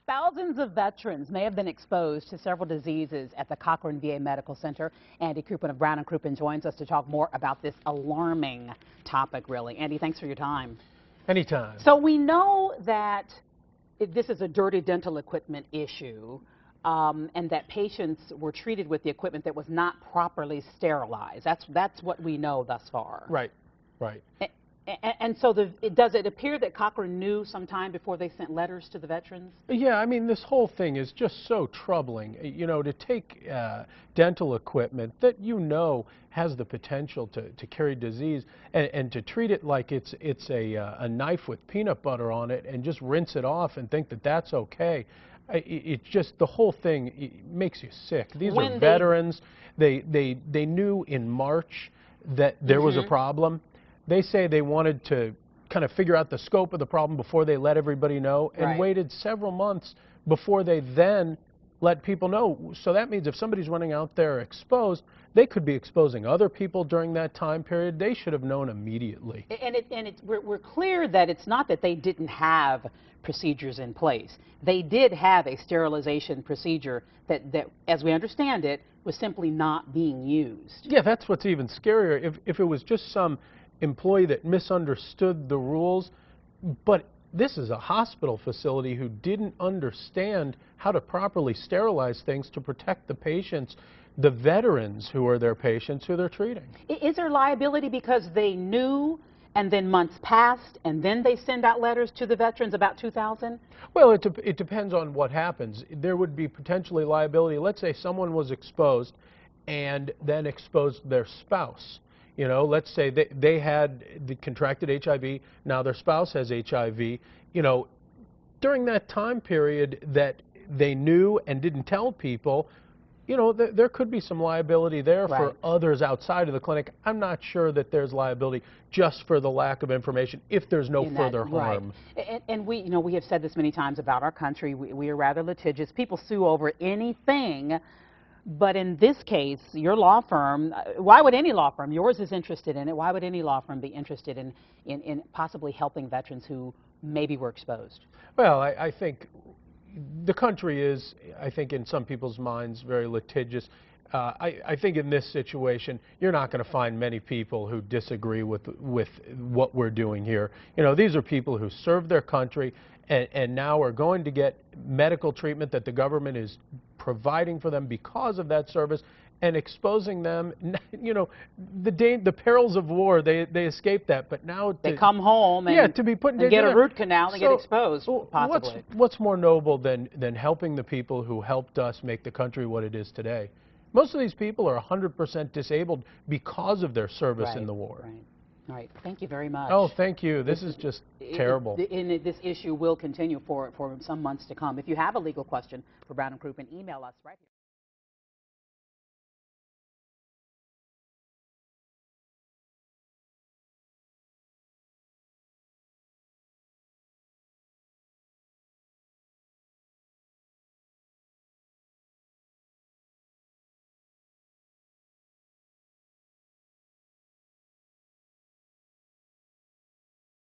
Thousands of veterans may have been exposed to several diseases at the Cochrane VA Medical Center. Andy Crouppen of Brown & Crouppen joins us to talk more about this alarming topic, really. Andy, thanks for your time. Anytime. So we know that this is a dirty dental equipment issue, and that patients were treated with the equipment that was not properly sterilized. That's what we know thus far. Right, right. And so does it appear that Cochrane knew sometime before they sent letters to the veterans? Yeah, I mean, this whole thing is just so troubling. You know, to take dental equipment that you know has the potential to carry disease and to treat it like it's a knife with peanut butter on it and just rinse it off and think that that's okay. It's just, the whole thing makes you sick. These are veterans. They knew in March that there was a problem. They say they wanted to kind of figure out the scope of the problem before they let everybody know, and waited several months before they then let people know. So that means if somebody's running out there exposed, they could be exposing other people during that time period. They should have known immediately. And we're clear that it's not that they didn't have procedures in place. They did have a sterilization procedure that as we understand it, was simply not being used. Yeah, that's what's even scarier. If it was just some employee that misunderstood the rules, but this is a hospital facility who didn't understand how to properly sterilize things to protect the patients, the veterans who are their patients who they're treating. Is there liability because they knew and then months passed and then they send out letters to the veterans, about 2,000? Well, it depends on what happens. There would be potentially liability. Let's say someone was exposed and then exposed their spouse. You know, let's say they had contracted HIV, now their spouse has HIV. You know, during that time period that they knew and didn't tell people, you know, there could be some liability there for others outside of the clinic. I'm not sure that there's liability just for the lack of information if there's no further harm. And we, you know, we have said this many times about our country. We are rather litigious. People sue over anything. But in this case, your law firm, why would any law firm, yours is interested in it, why would any law firm be interested in possibly helping veterans who maybe were exposed? Well, I think the country is, I think in some people's minds, very litigious. I think in this situation, you're not going to find many people who disagree with what we're doing here. You know, these are people who serve their country and now are going to get medical treatment that the government is providing for them because of that service, and exposing them, you know, the perils of war, they escape that, but now they come home and, to be put in get a root canal and get exposed, possibly. What's more noble than helping the people who helped us make the country what it is today? Most of these people are 100% disabled because of their service in the war. All right. Thank you very much. Oh, thank you. This is just terrible. This issue will continue for some months to come. If you have a legal question for Brown & Crouppen, email us right here.